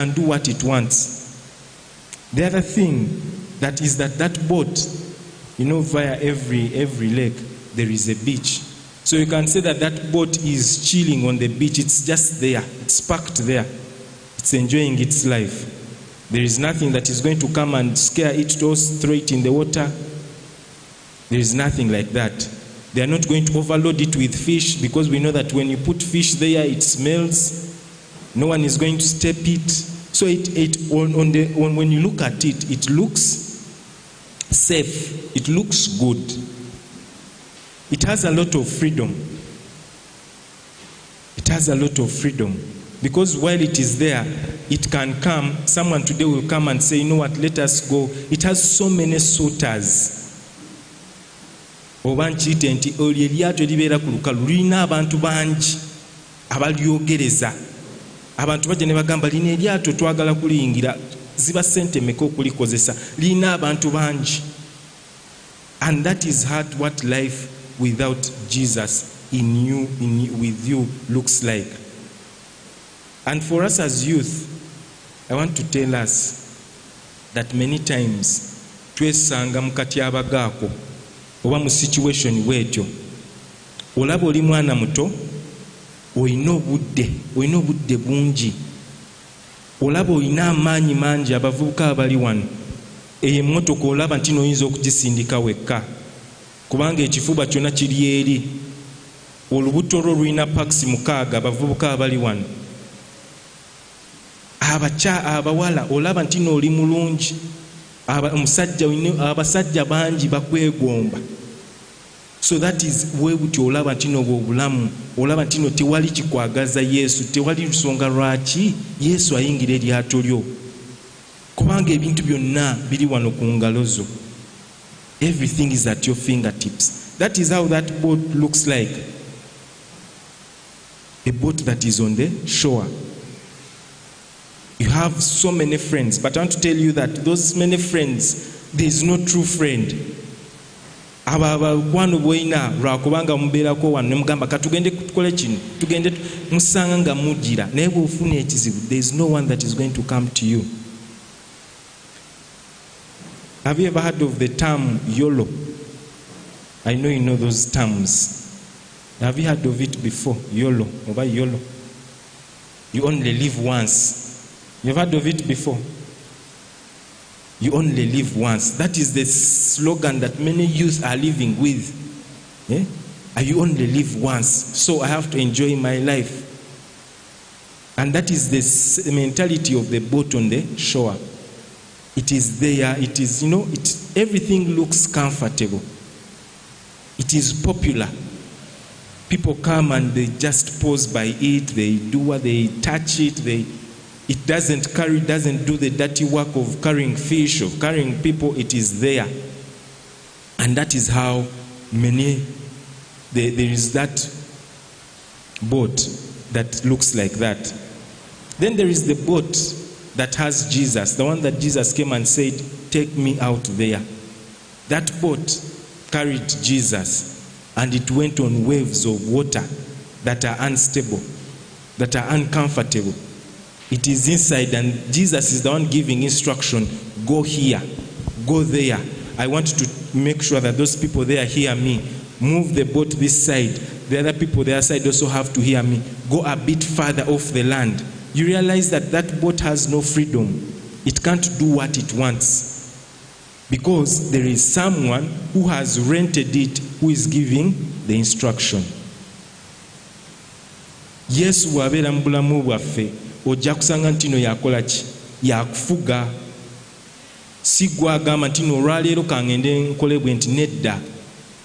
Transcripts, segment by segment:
and do what it wants. The other thing that is that boat, via every lake there is a beach. So you can say that boat is chilling on the beach. It's just there. It's parked there. It's enjoying its life. There is nothing that is going to come and scare it to throw it in the water. There is nothing like that. They are not going to overload it with fish, because we know that when you put fish there, it smells. No one is going to step it. So when you look at it, it looks safe. It looks good. It has a lot of freedom. It has a lot of freedom. Because while it is there, it can come. Someone today will come and say, let us go. It has so many suitors. Oba nkiyite nti olyo eryato eribeera ku lukalu lirina abantu bangi abalyogereza. Abantu bajja ne bagamba lino eryato twagala kuliyingira, ziba ssente meka okulikozesa, lirina abantu bangi. And that is what life without Jesus with you looks like. And for us as youth, I want to tell us that many times twesanga mu katyabagaako oba mu situation bwetyo. Olaba oli mwana muto, olina obudde bungi, olaba olina amaanyi mangi. Abavubuka abali wano, eyo emmotoka olaba nti noyinza okugisindika wekka, kubanga ekifuba kyonna kiri eri. Olubuto lwo lulina pakisi 6. Abavubuka abali wano, abawala olaba nti nooli mulungi, abasajja bangi bakwegomba. So that is bwe butyo olaba nti no obulamu, olaba nti no tewali kikwagaza Yesu, tewali lusonga lwaki Yesu ayingira eryato lyo, kubanga ebintu byonna biri wano ku ngalo zo. Everything is at your fingertips. That is how that boat looks like. A boat that is on the shore. You have so many friends, but I want to tell you that those many friends, there is no true friend. Abakwano boina lwakubanga mubeerako wano ne mugamba katugende tukole kino, tugende musanga nga mujira, naye bw'ofuna ekizibu, there is no one that is going to come to you. Have you ever heard of the term YOLO? I know you know those terms. Have you heard of it before? YOLO. Oba YOLO. You only live once. You've heard of it before? You only live once. That is the slogan that many youth are living with. You only live once, so I have to enjoy my life. And that is the mentality of the boat on the shore. It is there, it is, everything looks comfortable. It is popular. People come and they just pose by it, they touch it, it doesn't do the dirty work of carrying fish, of carrying people. It is there. And that is how there is that boat that looks like that. Then there is the boat that has Jesus, the one that Jesus came and said, take me out there. That boat carried Jesus, and it went on waves of water that are unstable, that are uncomfortable. It is inside, and Jesus is the one giving instruction. Go here, go there. I want to make sure that those people there hear me. Move the boat this side. The other people the other side also have to hear me. Go a bit further off the land. You realize that that boat has no freedom. It can't do what it wants, because there is someone who has rented it, who is giving the instruction. Yesu bw'abeera mu bulamu bwaffe, ojja kusanga nti no yakola ki? Yakufuga. Si gwagamba nti no olwaleero kangende nkole bwe nti nedda.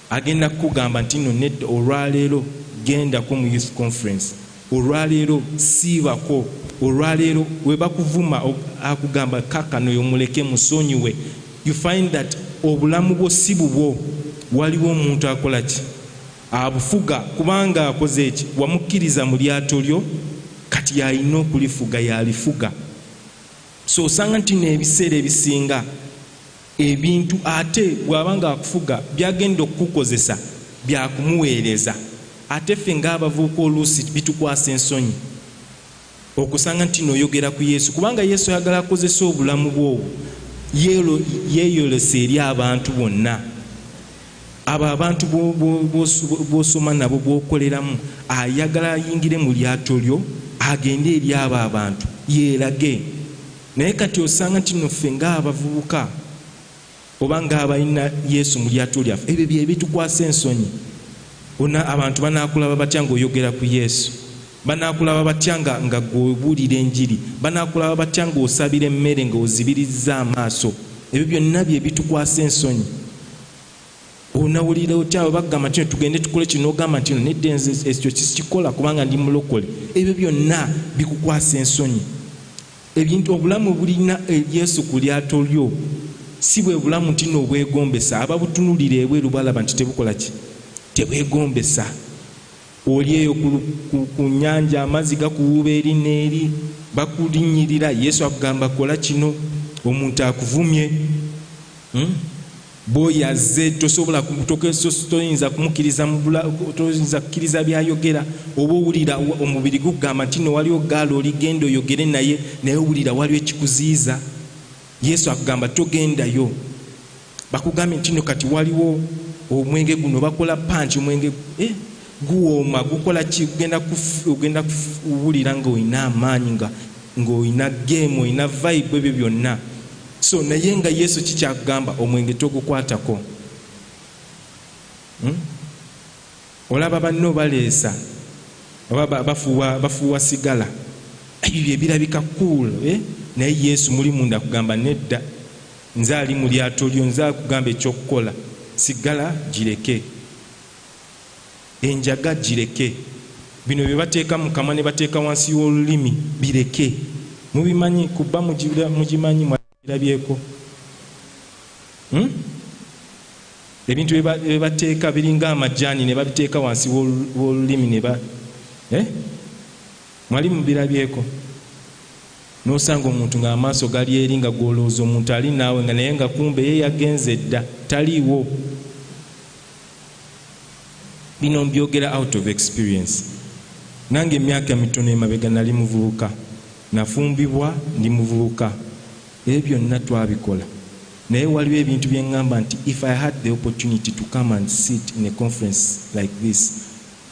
Agenda kukugamba nti no nedda, olwaleero gendako mu youth conference. Olwaleero siibako. Olwaleero we bakuvuma akugamba kakano yomuleke musonyiwe. You find that obulamu bwo si bubwo, waliwo omuntu akola ki? Abufuga, kubanga akoze eki? Wamukkiriza mu lyato lyo, kati yalina okulifuga, yalifuga. So osanga nti n'ebiseera ebisinga ebintu ate bw'abanga akufuga byagenda okukukozesa byakumuweereza. Ate ffe ng'abavubuka oluusi bitukwasa ensonyi. okusanga nti noyogera ku Yesu, kubanga Yesu ayagala akozesa obulamu bwo yeeyolesa eri abantu bonna. Abo abantu bw'osoma nabo bw'okoleramu, ayagala ayingire mu lyato lyo agende eri abo abantu yeerage. Naye kati osanga nti noffe ng'abavubuka oba ng'abalina Yesu mu lyato lyaffe, ebyo bye bitukwasa ensonyi. Abantu banaakulaba batya ng'oyogera ku Yesu? Banaakulaba batya nga gw'obuulira enjiri? Banaakulaba batya ng'osabira emmere ng'ozibirizza amaaso? Ebyo byonna bye bitukwasa ensonyi. Onawulira otya bagamba nti tugende tukole kino, ogamba nti nedda nze ekyo kikola kubanga ndi mulokole? Ebyo byonna bikukwasa ensonyi. Ebintu obulamu bulina Yesu ku lyato lyo si bwe bulamu nti n'obwegombesa. Ababutunulira ebweru balaba nti tebukola ki? Tebwegombesa. Oli eyo ku nnyanja amazzi gakuwuuba eri n'eri, bakulinnyirira. Yesu akugamba kola kino, omuntu akuvumye, boyaze, tosobola toyinza kumukiriza, toyinza kukkiriza byayogera. Oba owulira omubiri gugamba nti no waliwo gaali oligenda oyogere naye, naye owulira waliwo ekikuziyiza. Yesu akugamba togendayo. Bakugambye nti no kati waliwo omwenge guno bakola panchi, omwenge guwooma, gukola ki? Ogenda kuwulira ng'olina amaanyi, ng'olina game, olina vibe, ebyo byonna. So naye nga Yesu kikyakugamba omwenge togukwatako. Olaba banno baleesa oba bafuuwa sigala, ebyo ebirabika cool, naye Yesu muli munda kugamba nedda, nze ali mu lyato lyo, nze akugamba ekyokukola. Sigala gireke, enjaga gireke, bino bye bateeka mu kamwa ne bateeka wansi w'olulimi bireke. Mubimanyi kuba mugimanyi mwabirabyeko. Ebintu bye bateeka biringa amajaani ne babiteeka wansi w'olulimi ne ba mwali mubirabyeko. N'osanga omuntu ng'amaaso gali eri nga gwolowooza omuntu ali naawe nga naye nga kumbe ye yagenze dda, taliiwo. Bino mbyogera out of experience. Nange emyaka mitono emabega nali muvubuka, nafumbibwa ndi muvubuka, ebyo byonna twabikola. Naye waliwo ebintu bye ngamba nti if I had the opportunity to come and sit in a conference like this,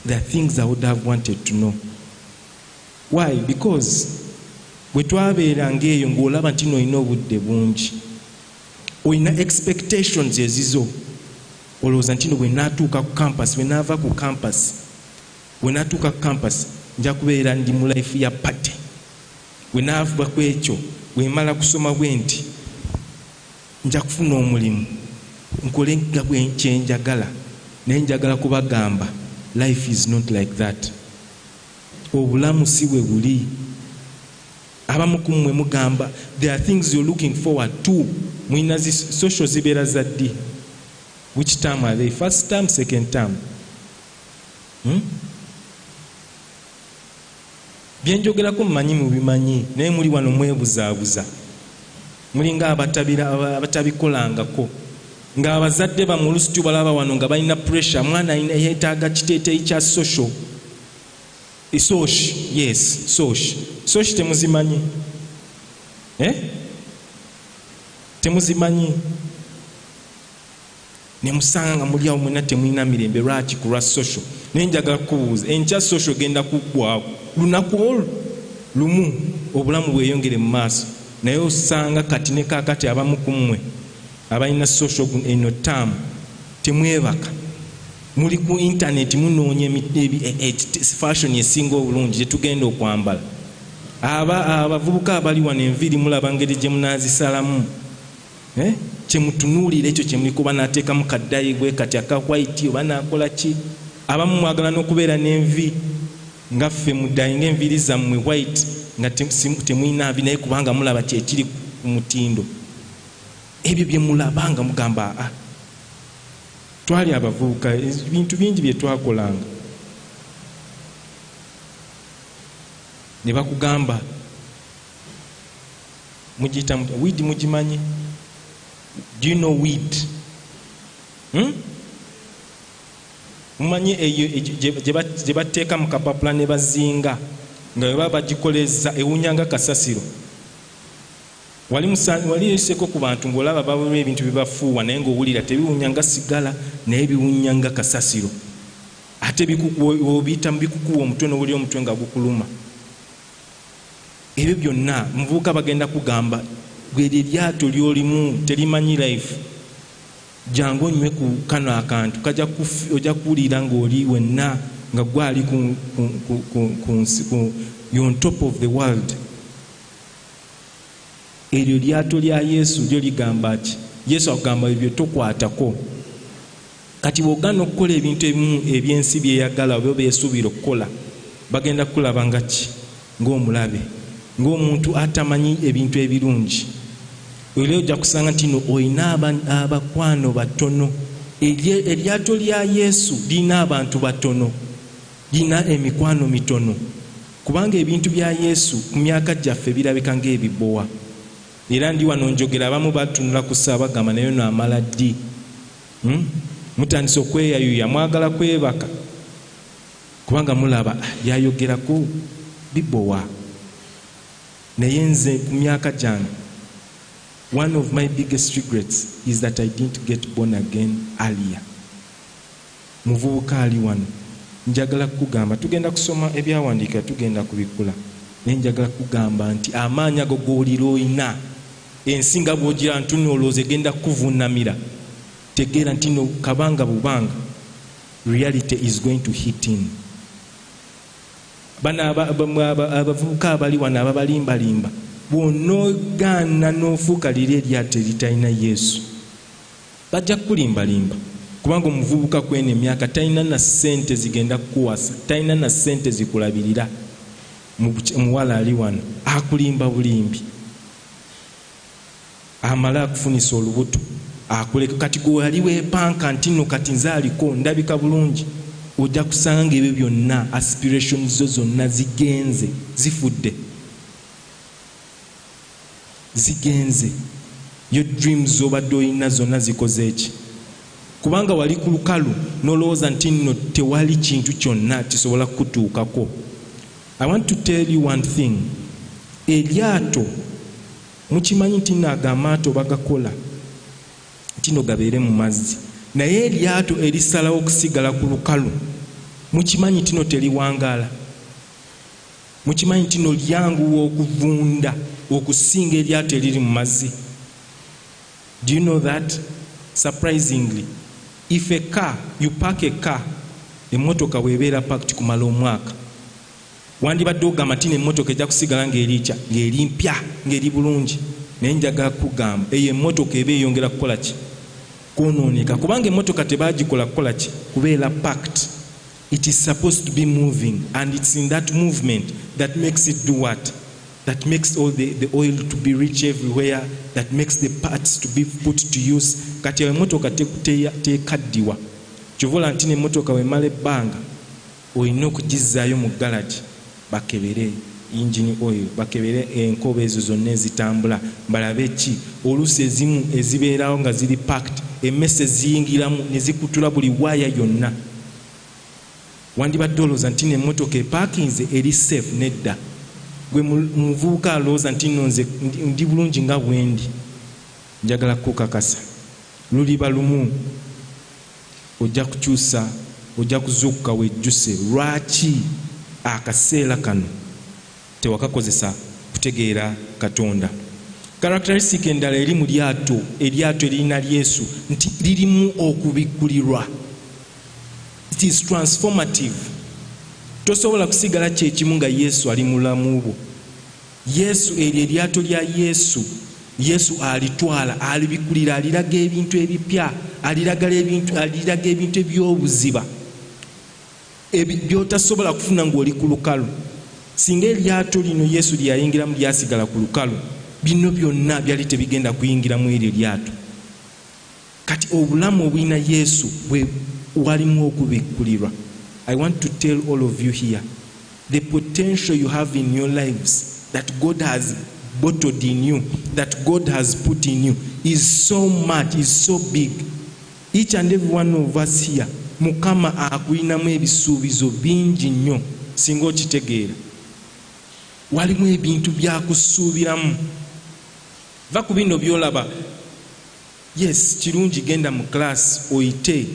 there are things I would have wanted to know. Why? Because bwe twabeeranga eyo ng'olaba nti n'olina obudde bungi, olina expectations ezizo. Olowooza nti bwe naatuuka ku campus, bwe naava ku campus, bwe naatuuka ku campus nja kubeera ndi mu life ya party. Bwe naava ku ekyo, bwe mala kusoma bwe nti nja kufuna omulimu, nkole nga bwe kyenjagala. Naye njagala kubagamba life is not like that. Obulamu si bwe buli. Abamu ku mmwe mugamba there are things you're looking forward to. Mwina social zibeera za ddi? Which term are they? First term, second term? Byenjogerako mumanyi mubimanyi, naye muli wano mwebuzaabuza. Mulinga abatabikolangako. Ng'abazadde bamulusitu balaba wano nga balina pressure, mwana yeetaaga kiteeteeyi kya social. Social, yes, social. Social temuzimanyi? Temuzimanyi? Ne musanga nga muli awo mwena temulina mirembe. Lwaki? Ku lwa social. Naye njagala kubuuza, enkya social genda kuggwaawo. Lunaku lumu obulamu bweyongere mu maaso. Naye osanga kati ne kaakati abamu ku mmwe abalina social eno term temwebaka. Muli ku internet munoonya fashion esinga obulungi gye tugenda okwambala. Abavubuka abali wano enviiri mulaba ngeri gye munaazisalamu. Kyemutunuulira ekyo kye muli kuba naateekamu kaddayi gwe kati aka white oba naakola ki. Abamu mwagala n'okubeera n'envi nga ffe muddayi ng'enviiri zammwe white nga temulina nvi, naye kubanga mulaba kyekiri ku mutindo. Ebyo bye mulaba nga mugamba twali abavubuka, ebintu bingi bye twakolanga. Ne bakugamba mugiyita weed, mugimanyi? Do you know weed? Mumanyi eyo gye bateeka mu kapapula ne bazinga nga bwe baba bagikoleza ewunyanga kasasiro. Wali yeseko ku bantu ng'olaba babulwa ebintu bye bafuuwa naye ng'owulira tebiwunyanga sigala naye biwunyanga kasasiro. Ate obiyita mu bikukuwa omutwe n'owulira omutwe nga gukuluma. Ebyo byonna muvubuka bagenda kugamba gwe eryato ly'olimu terimanyi life. Jangu onywe ku kano akantu ojja kuwulira ng'oli wenna nga gwali on top of the world. Eryo lyato lya Yesu lyo ligamba ki? Yesu agamba ebyo tokwatako. Kati bw'ogaana okukola ebintu ebimu ebyensi byeyagala oba byesuubira okukola, bagenda kulaba nga ki? Ng'omulabe, ng'omuntu atamanyi ebintu ebirungi. Olwo ojja kusanga nti no olina abakwano batono. Eryato lya Yesu lirina abantu batono, lirina emikwano mitono, kubanga ebintu bya Yesu ku myaka gyaffe birabika ng'ebibowa. Era ndi wano njogera abamu batunula ku ssa bagamba naye no amala ddi. Mutandise okweyayuya, mwagala kwebaka kubanga mulaba byayogerako bibowa. Naye nze ku myaka gyange, one of my biggest regrets is that I didn't get born again earlier. Muvubuka ali wano, njagala kugamba, tugenda kusoma ebyawandiika tugenda kubikula, naye njagala kugamba nti amaanyi ago g'olira olina, ensi nga bw'ogira ntuni olowooza egenda kuvuunamira, tegeera nti no kabanga bubanga reality is going to hit in. Bano abavubuka abali wano ababalimbalimba, bw'onoogaana n'ofuukalira eryato eritalina Yesu, bajja kulimbalimba. Kubanga omuvubuka kweno emyaka talina na ssente zigenda kukuwasa, talina na ssente zikulabirira. Muwala ali wano akulimba bulimbi, amala akufunisa olubuto, akuleka. Kati gwe ali weepanka nti nno kati nze aliko ndabika bulungi, ojja kusanga ebyo byonna aspirations zo zonna zigenze, zifudde, zigenze. Your dreams obadde olina zonna zikoze eki? Kubanga wali ku lukalu n'olowooza nti nno tewali kintu kyonna kisobola kukutuukako. I want to tell you one thing. Eryato mukimanyi nti naago amaato bagakola nti no gabeere mu mazzi, naye eryato erisalawo okusigala ku lukalu mukimanyi nti no teriwangaala. Mukimanyi nti no lyanguwa okuvunda okusinga eryato eriri mu mazzi. Do you know that? Surprisingly, if a car, you park a car, emmotoka bw'ebeera packed kumala omwaka, wandibadde ogamba nti n'emmotoka ejja kusigala ng'erica ng'eri mpya ng'eri bulungi, naye njagala kugamba eyo emmotoka eba eyongera kukola ki? Kwonooneka. Kubanga emmotoka tebaagikola kukola ki? Kubeera packed. It is supposed to be moving, and it's in that movement that makes it do what? That makes all the oil to be rich everywhere, that makes the parts to be put to use. Kati emmotoka tekaddiwa. Kyovola nti n'emmotoka wemala ebbanga olina okugizaayo mu garage bakebere engine oil, bakebere enkoba ezo zonna ezitambula, balabe ki oluusi ezimu ezibeerawo nga ziri packed, emmese ziyingiramu ne zikutula buli waaya yonna. Wandibadde olowooza nti n'emmotoka epaakinze eri safe. Nedda. Gwe muvubuka alowooza nti nno nze ndi bulungi nga bwendi, njagala kukakasa luliba lumu ojja kukyusa, ojja kuzuukuka wejjuse. Lwaki akaseera kano tewakakozesa kutegeera Katonda? Characteristic endala eri mu lyato, eryato erina Yesu, nti lirimu okubikkulirwa. It is transformative. Tosobola kusigala kyekimu nga Yesu ali mulamu bwo. Yesu eryato lya Yesu, Yesu alitwala, alibikkulira, aliraga ebintu ebipya, aliraga ebintu eby'obuziba by'otasobola kufuna ng'oli ku lukalu. Singa eryato lino Yesu lyayingiramu lyasigala ku lukalu, bino byonna byali tebigenda kuyingiramu eryo lyato. Kati obulamu obulina Yesu bwe walimu okubikkulirwa. I want to tell all of you here, the potential you have in your lives that God has bottled in you, that God has put in you, is so much, is so big. Each and every one of us here, Mukama akulinamu ebisuubizo bingi nnyo singa okitegeera. walimu ebintu byakusuubiramu. Va ku bino byolaba. Yes, kirungi genda mu class oyite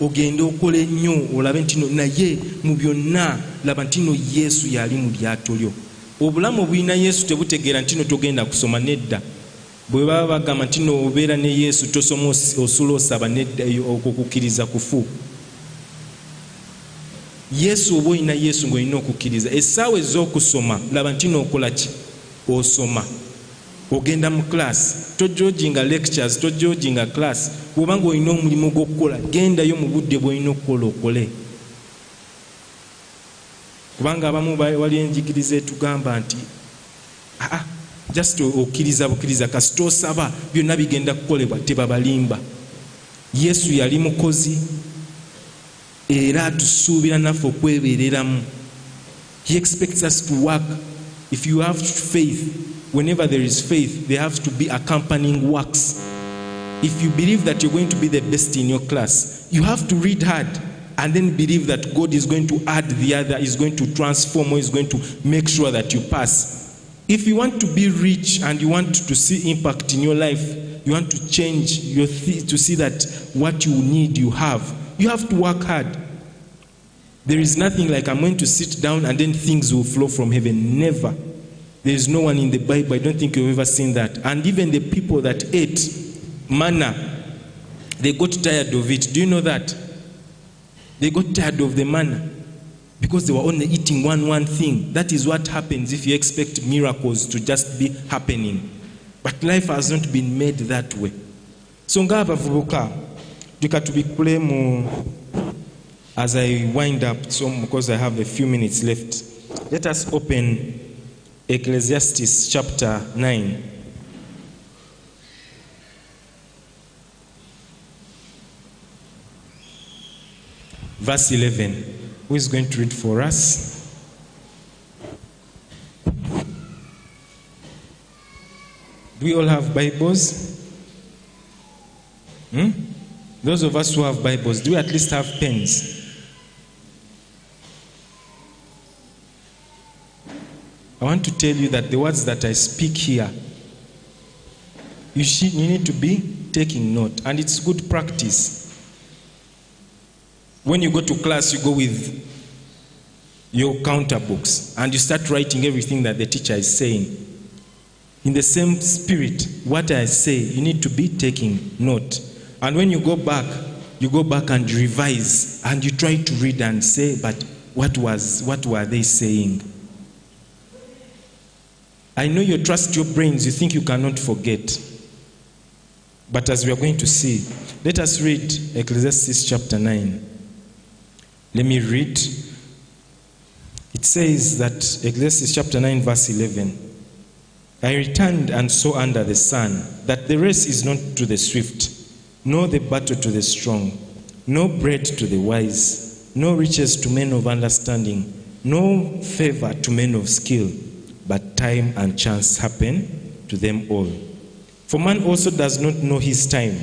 ogende okole nnyo olabe nti naye mu byonna laba nti Yesu yali mu lyato lyo. Obulamu obulina Yesu tebutegeera nti togenda kusoma nedda. Bwe baba bagamba nti obeera ne Yesu tosoma osula osaba nedda okukkiriza kufu. Yesu oba olina Yesu ng'olina okukkiriza essaawa ez'okusoma laba nti okola ki? Osoma. Ogenda mu class, tojojinga lectures, tojojinga class. Bw'obanga olina omulimu gw'okukola gendayo mu budde bw'olina okukola okole. Kubanga abamu wali enjigiriza etugamba nti just okkiriza bukkiriza kasita osaba byonna bigenda kukolebwa, tebabalimba. Yesu yali mukozi era atusuubira naffe okwebeereramu. He expects us to work. If you have faith, whenever there is faith, there have to be accompanying works. If you believe that you're going to be the best in your class, you have to read hard and then believe that God is going to add the other, is going to transform, or is going to make sure that you pass. If you want to be rich and you want to see impact in your life, you want to change your to see that what you need you have to work hard. There is nothing like I'm going to sit down and then things will flow from heaven. Never. There is no one in the Bible. I don't think you've ever seen that. And even the people that ate manna, they got tired of it. Do you know that? They got tired of the manna because they were only eating one thing. That is what happens if you expect miracles to just be happening. But life has not been made that way. So ngabavubuka tukatubikule mu as I wind up, so because I have a few minutes left, let us open Ecclesiastes chapter 9. Verse 11. Who is going to read for us? Do we all have Bibles? Those of us who have Bibles, do we at least have pens? I want to tell you that the words that I speak here, you need to be taking note, and it's good practice. When you go to class, you go with your counter books and you start writing everything that the teacher is saying. In the same spirit, what I say, you need to be taking note. And when you go back and revise, and you try to read and say, but what were they saying? I know you trust your brains, you think you cannot forget. But as we are going to see, let us read Ecclesiastes chapter 9. Let me read. It says that, Ecclesiastes chapter 9 verse 11, I returned and saw under the sun that the race is not to the swift, nor the battle to the strong, no bread to the wise, no riches to men of understanding, no favor to men of skill, but time and chance happen to them all. For man also does not know his time,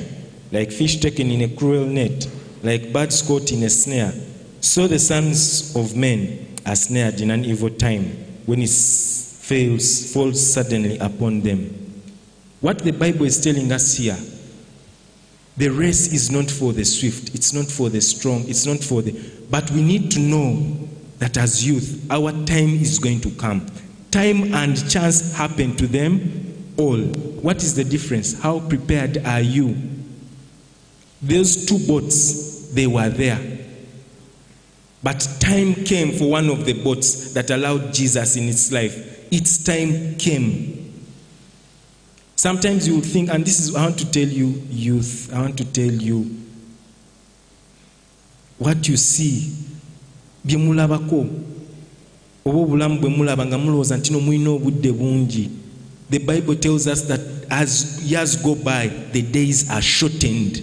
like fish taken in a cruel net, like birds caught in a snare. So the sons of men are snared in an evil time, when it falls suddenly upon them. What the Bible is telling us here, the race is not for the swift, it's not for the strong, it's not for the... But we need to know that as youth, our time is going to come. Time and chance happen to them all. What is the difference? How prepared are you? Those two boats, they were there. But time came for one of the boats that allowed Jesus in its life. Its time came. Sometimes you will think, and this is, I want to tell you, youth, I want to tell you, what you see, byemulabako, oba obulamu bwe mulaba nga mulowooza nti no mulina obudde bungi. The Bible tells us that as years go by, the days are shortened.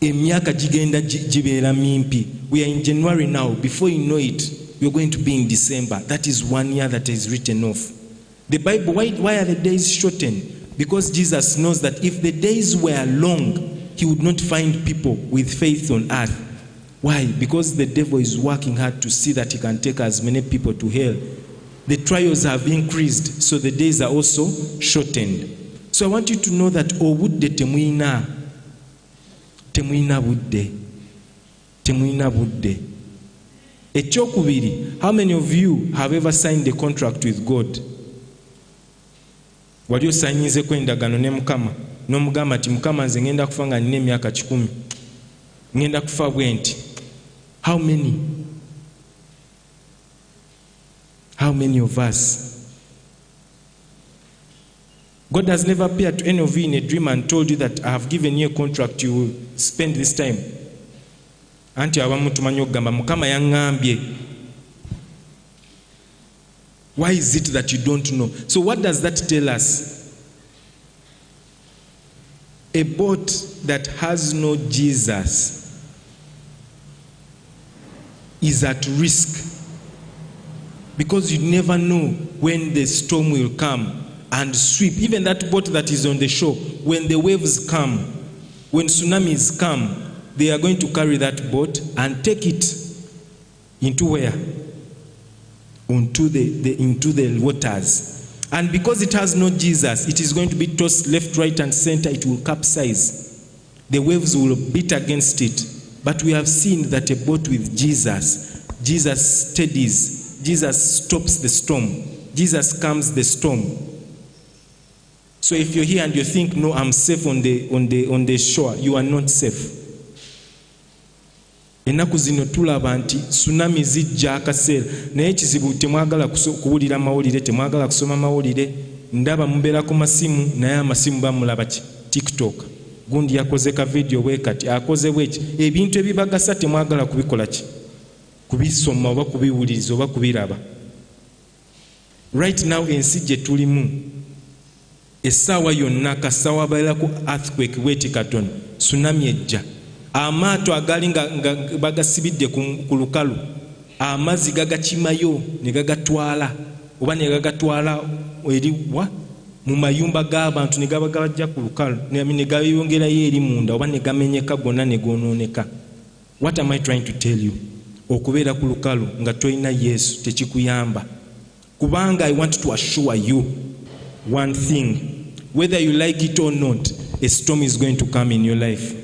Emyaka gigenda gibeera mimpi. We are in January now. Before you know it, you're going to be in December. That is 1 year that is written off. The Bible, why are the days shortened? Because Jesus knows that if the days were long, he would not find people with faith on earth. Why? Because the devil is working hard to see that he can take as many people to hell. The trials have increased, so the days are also shortened. So I want you to know that obudde temuyina budde. Ekyokubiri, how many of you have ever signed a contract with God? Wali osanyizeko endagano ne Mukama n'omugamba nti Mukama nze ngenda kufa nga nina emyaka 10, ngenda kufa bwenti. How many? How many of us? God has never appeared to any of you in a dream and told you that I have given you a contract, you will spend this time. Anti abamu tumanyi okugamba Mukama yaŋŋambye. Why is it that you don't know? So what does that tell us? A boat that has no Jesus is at risk, because you never know when the storm will come and sweep. Even that boat that is on the shore, when the waves come, when tsunamis come, they are going to carry that boat and take it into where? Into the waters. And because it has no Jesus, it is going to be tossed left, right, and center. It will capsize. The waves will beat against it. But we have seen that a boat with Jesus, Jesus steadies, Jesus stops the storm, Jesus calms the storm. So if you're here and you think, no, I'm safe on the shore, you are not safe. Ennaku zino tulaba nti tsunami zijja akaseera, naye ekizibu temwagala kuwulira mawulire, temwagala kusoma mawulire. Ndaba mubeera ku masimu, naye amasimu bamulaba ki? TikTok. Gundi yakoze ka video bwe kati, akoze bweki. Ebintu ebibagasa temwagala kubikola ki? Kubisoma oba kubiwuliriza oba kubiraba. Right now ensi gye tulimu, essaawa yonna kasaawa abeera ku earthquake bweti katono, tsunami ejja. Amaato agali nga bagasibidde ku lukalu, amazzi gagakimayo ne gagatwala, oba ne gagatwala eri mu mayumba g'abantu ne gabajja ku lukalu, ne gayongerayo eri munda, oba ne gamenyeka gonna ne goonooneka. What am I trying to tell you? Okubeera ku lukalu nga tolina Yesu tekikuyamba. Kubanga I want to assure you one thing, whether you like it or not, a storm is going to come in your life.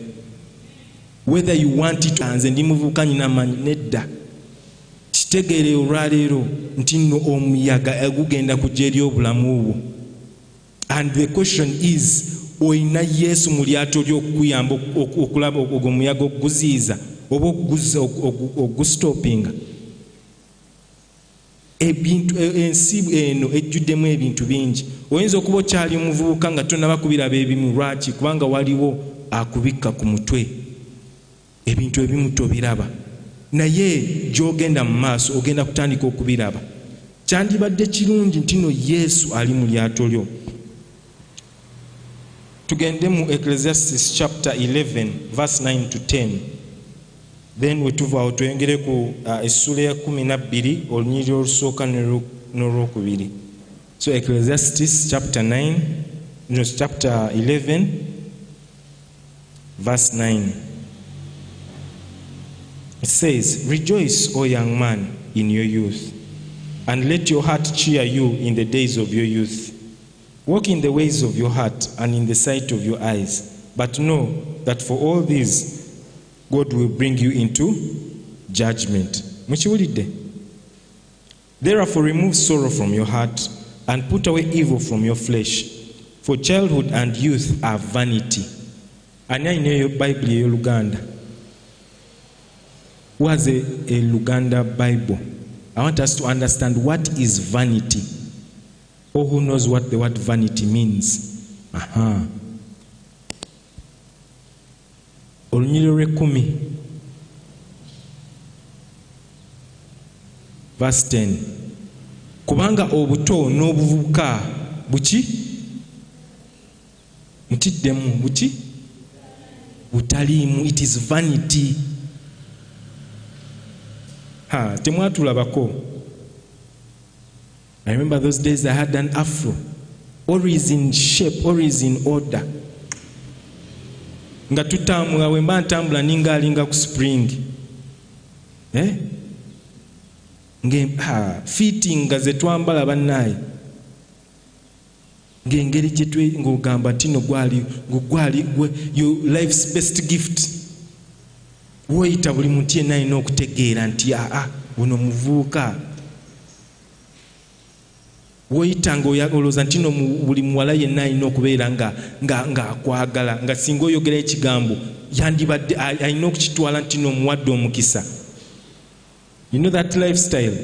Whether you want it, nze ndi muvubuka nyina amanyi nedda. Kitegeere olwaleero nti nno omuyaga gugenda kujja eri obulamu obwo. And the question is, oyina Yesu mu lyato ly'okukuyamba okulaba omuyaga okuguziiza oba ogustopinga. Ensi eno ejjuddemu ebintu bingi. Oyinza okuba okyali muvubuka nga tonaba kubiraba ebimu. Lwaki? Kubanga waliwo akubikka ku mutwe. Ebintu ebimu tobiraba, naye gy'ogenda mu maaso ogenda kutandika okubiraba. Kyandibadde kirungi nti no Yesu ali mu lyato lyo. Tugende mu Ecclesiastes chapter 11 verse 9 to 10. Then wetuva tuyongere ku essula ya 12 olunyiriri olusooka n'olwokubiri. So Ecclesiastes chapter 11 verse 9. It says, "Rejoice, O young man, in your youth, and let your heart cheer you in the days of your youth. Walk in the ways of your heart and in the sight of your eyes. But know that for all this, God will bring you into judgment." Mukiwulidde? "Therefore remove sorrow from your heart and put away evil from your flesh. For childhood and youth are vanity." Ani alina eyo Bible ey'Oluganda? Who has a Luganda Bible? I want us to understand what is vanity. Or who knows what the word vanity means? Olunyiriri 10 verse 10. Kubanga obuto n'obuvubuka buki? Mutiddemu buki? Butaliimu. It is vanity. Temwatulabako. I remember those days I had an afro. Always in shape, always in order. Nga tutambula, we mba ntambula ninga alinga ku spring. fitting nga ze twambala bannaye ng'engeri gye ng'ogamba nti no gwali your life's best gift. Woyita buli muntu yenna alina okutegeera nti buno muvubuka. Woyita ng'olowooza nti no buli muwala yenna alina okubeera nga akwagala, nga singa oyogera ekigambo yandibadde alina okukitwala nti no muwadde omukisa. You know that lifestyle?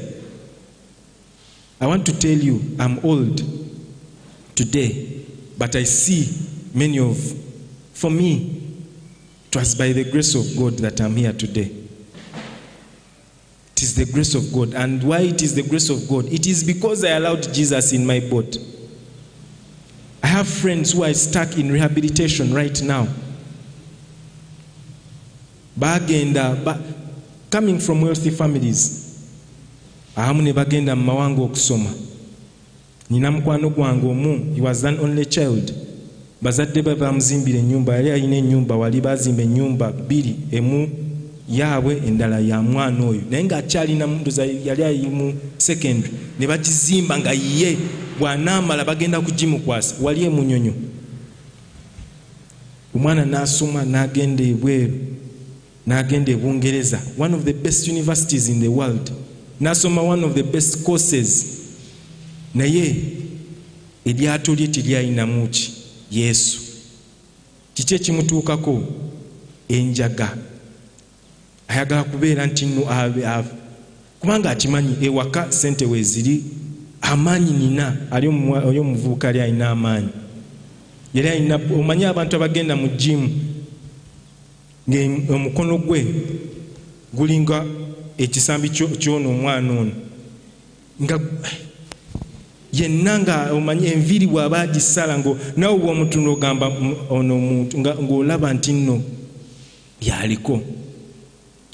I want to tell you, I'm old today, but I see for me, it was by the grace of God that I'm here today. It is the grace of God. And why it is the grace of God? It is because I allowed Jesus in my boat. I have friends who are stuck in rehabilitation right now. Coming from wealthy families, abamu ne bagenda mu mawanga okusoma. Nina mukwano gwange omu, he was an only child. Bazadde be bamuzimbira ennyumba, yali alina ennyumba, wali bazimba ennyumba bbiri, emu yaabwe endala ya mwana oyo. Naye ng'akyalina mundoza yali ali mu secondary, ne bagizimba nga ye bw'anaamala bagenda kugimukwasa, wali emunyonyo. Omwana n'asoma n'agenda ebweru. N'agenda e Bungereza, one of the best universities in the world. N'asoma one of the best courses. Naye eryato lye teryalinamu ki? Yesu. Kiki ekimutuukako? Enjaga. Ayagala kubeera nti nno kubanga akimanyi ewaka ssente weeziri, amaanyi nina. Ali omuvubuka ali alina amaanyi. Yali alina, omanyi abantu abagenda mu gym omukono gwe gulinga ekisambi ky'ono omwana ono, nga yenna nga omanyi enviiri bw'aba agisala nawe bw'omutuno ogamba ono omuntu ng'olaba nti nno byaliko.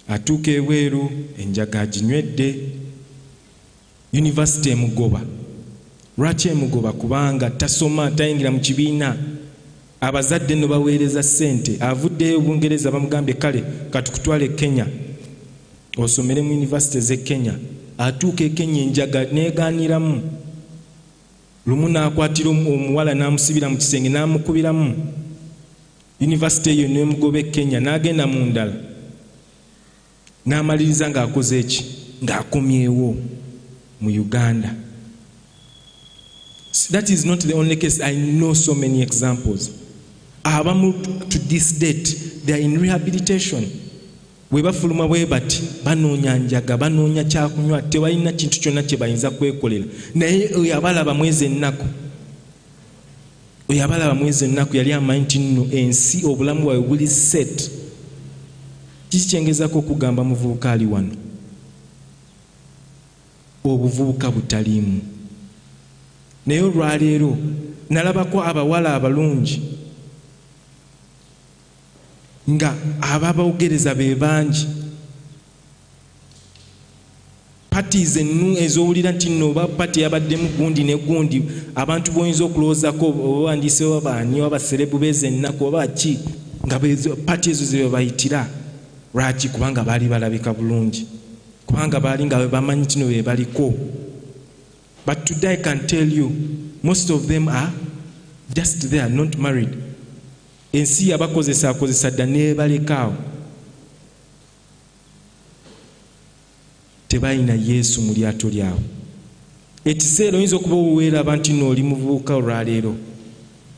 Atuuka ebweru, enjaga aginywedde. Yunivasite emugoba. Lwaki emugoba? Kubanga tasoma, tayingira mu kibiina. Abazadde no baweereza ssente. Avuddeyo Bungereza bamugambye kale katukutwale Kenya osomere mu yunivasite z'e Kenya. Atuuka e Kenya enjaga neegaaniramu. Lumu n'akwatira omuwala n'amusibira mu kisenge n'amukubiramu. Yunivasite eyo n'emugoba e Kenya n'agenda mu ndala. N'amaliriza ng'akoze eki? Ng'akomyewo mu Uganda. That is not the only case. I know so many examples. Abamu to this date, they are in rehabilitation. Webafuluma bwe bati banoonya njaga, banoonya kyakunywa, tebalina kintu kyonna kye bayinza kwekolera. Naye oyo abalaba mwezi ennaku, yali amanyi nti nno ensi obulamu bwawe buli set. Kiki kyengezako okugamba muvubuka ali wano? Obuvubuka butaliimu. Naye olwaleero nalabako abawala abalungi nga ababogereza be bangi. Parties ennu ezowulira nti nno oba pati yabaddemu gundi ne gundi, abantu boyinza okulowoozako obawandiisewo baani oba baserebu beeza ennaku oba ki, nga pati ezo ze bayitira. Lwaki? Kubanga baali balabika bulungi, kubanga baali nga bamanyi kino be baliko. But today I can tell you, most of them are just there, not married. Ensi yabakozesa dda nebalekaawo. Tebalina Yesu mu lyato lyabwe. Ekiseera oyinza okuba oweeraba nti n'oli muvubuka olwaleero,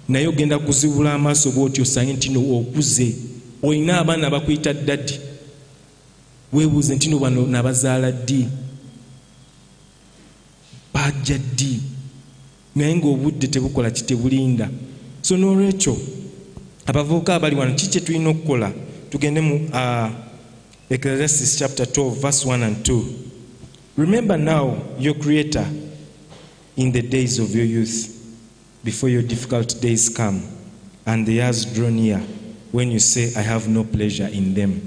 naye ogenda kuzibula amaaso bw'oti osange nti okuze. Olina abaana bakuyita ddadi. Weebuuze nti no bano nabazaala ddi? Bajja ddi? Naye ng'obudde tebukola kitebulinda. So n'olwekyo abavubuka abali wano, kiki kye tulina okukola? Tugende mu Ecclesiastes chapter 12 verse 1 and 2. Remember now your Creator in the days of your youth, before your difficult days come and the years draw near, when you say, I have no pleasure in them.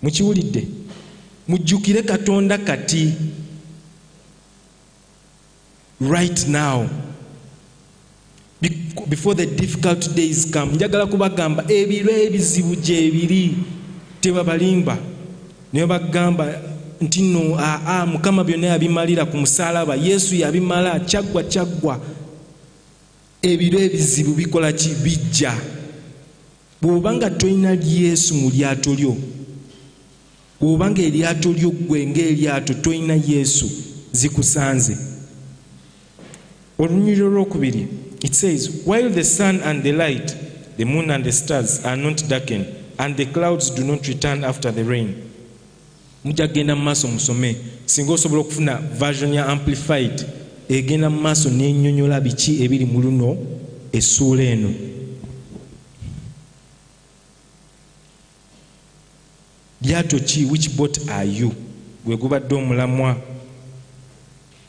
Mukiwulidde? Mujjukire Katonda kati. Right now, before the difficult days come. Njagala kubagamba ebiro ebizibu gye biri, tebabalimba. ne bagamba nti no Mukama byonna yabimalira ku musalaba, Yesu yabimala, kyaggwa. Ebiro ebizibu bikola ki? Bijja. Bw'obanga tolina Yesu mu lyato lyo, bw'obanga eryato lyo ggwe ng'eryato tolina Yesu, zikusanze. Olunyiriro olwokubiri, it says, while the sun and the light, the moon and the stars are not darkened, and the clouds do not return after the rain. Mujja genda mu maaso musome, singa osobola okufuna version ya amplified egenda mu maaso n'ennyonnyola biki ebiri mu luno essuula eno. Lyato ki? Which boat are you? Gwe gubadde omulamwa,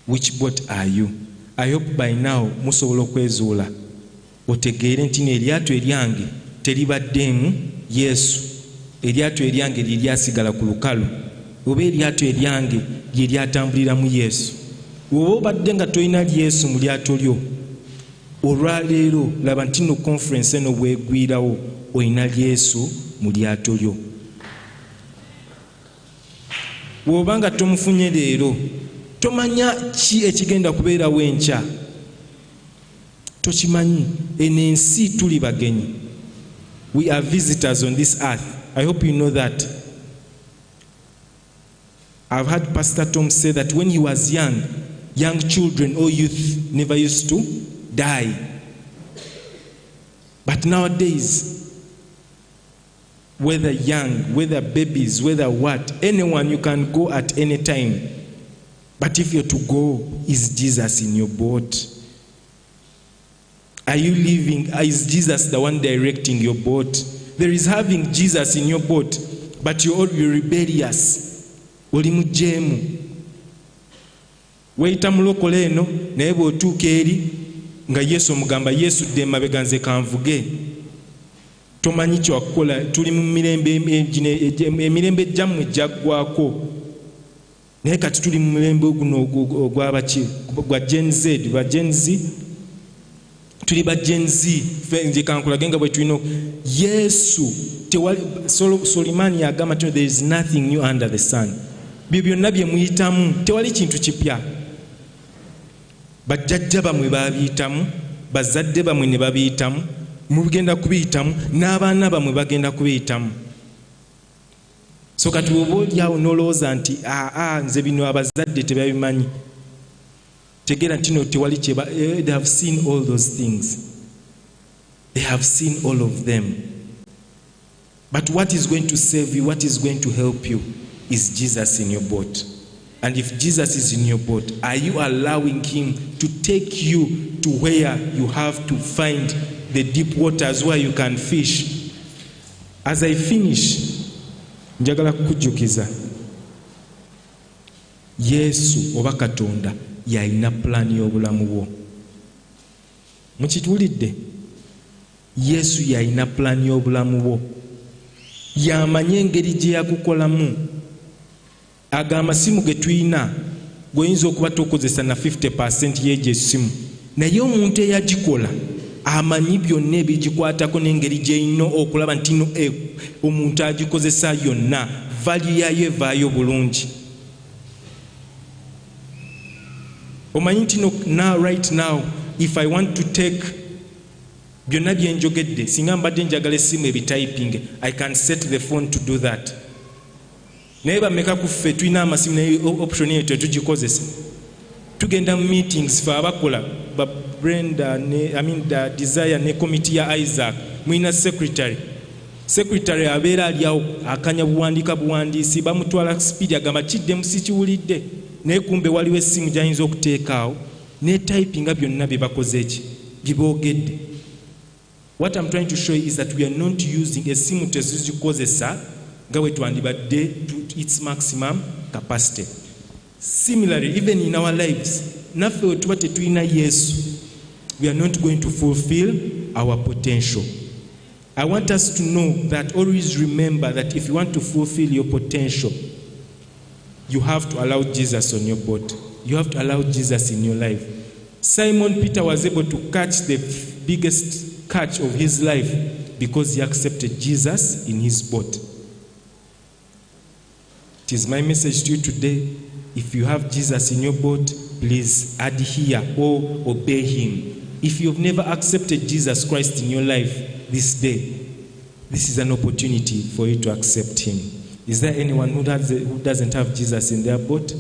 which boat are you? I hope by now musobola okwezuula otegeere nti eryato eryange teribaddeemu Yesu, eryato eryange lye lyasigala ku lukalu, oba eryato eryange lye lyatambuliramu Yesu. Oba obadde nga tolina Yesu mu lyato lyo, olwaleero laba nti no conference eno bwegwirawo olina Yesu mu lyato lyo. Bw'obanga tomufunye leero, tomanya ki ekigenda kubeerawo enkya. Tokimanyi. Eno ensi tuli bagenyi. We are visitors on this earth. I hope you know that. I've heard Pastor Tom say that when he was young children or youth never used to die. But nowadays, whether young, whether babies, whether what, anyone, you can go at any time. But if you're to go, is Jesus in your boat? Are you living? Is Jesus the one directing your boat? There is having Jesus in your boat, but you're rebellious. Oli mujemu. Weita mulokole eno, naye bw'otuuka eri nga Yesu omugamba, Yesu dde emabega nze kanvuge. Tomanyi kyakukola. Tuli mu emirembe gyammwe gyaggwako. Naye kati tuli mu mulembe guno ogw'abaki gwa Gen Z, ba Gen Z. Tuli ba Gen Z. Nze kankulage nga bwe tulina Yesu. Solimani yagamba nti there is nothing new under the sun. Byo byonna bye muyitamu tewali kintu kipya. Bajjajja bamwe babiyitamu, bazadde bamwe ne babiyitamu, mugenda kubiyitamu, n'abaana bamwe bagenda kubiyitamu. So kati bw'oba olyawo n'olowooza nti nze bino abazadde tebabimanyi, tegeera nti no tewali they have seen all those things. They have seen all of them. But what is going to save you, what is going to help you, is Jesus in your boat. And if Jesus is in your boat, are you allowing him to take you to where you have to find the deep waters where you can fish? As I finish, njagala kukujjukiza Yesu oba Katonda yalina plan y'obulamu bwo. Mukituulidde? Yesu yalina plan y'obulamu bwo. Yamanye engeri gye yakukolamu. Agamba simu ge tulina gw'oyinza okuba tokozesa na 50% y'egyo essimu, naye omuntu eyagikola amanyi byonna ebigikwatako n'engeri gy'erina okulaba nti no omuntu agikozesa yonna value yayo evaayo bulungi. Omanyi nti now right now if I want to take byonna bye njogedde, singa mbadde njagala essimu ebityping, I can set the phone to do that. Naye bameka ku ffe tulina amasimu naye option eyo tetugikozesa. Tugenda mu meetings fe abakola ba Brenda the Desire ne committee ya Isaac, mwina secretary abeera ali awo akanya buwandiisi, bamutwala speed agamba kidde musikiwulidde, naye kumbe waliwo essimu gy'ayinza okuteekaawo ne typinga byonna bye bakoze eki bye boogedde. What I'm trying to show you is that we are not using essimu tezizikozesa nga bwe twandibadde to its maximum capacity. Similarly, even in our lives, naffe we tuba tetulina Yesu, we are not going to fulfill our potential. I want us to know that, always remember that if you want to fulfill your potential, you have to allow Jesus on your boat. You have to allow Jesus in your life. Simon Peter was able to catch the biggest catch of his life because he accepted Jesus in his boat. It is my message to you today. If you have Jesus in your boat, please adhere or obey him. If you've never accepted Jesus Christ in your life this day, this is an opportunity for you to accept him. Is there anyone who doesn't have Jesus in their boat?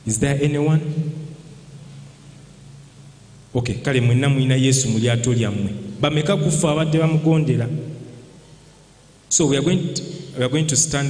Is there anyone? Okay, kale mwenna mwina Yesu mu lyato lyammwe. Bameka kufa abadde bamugondera. So we are going to stand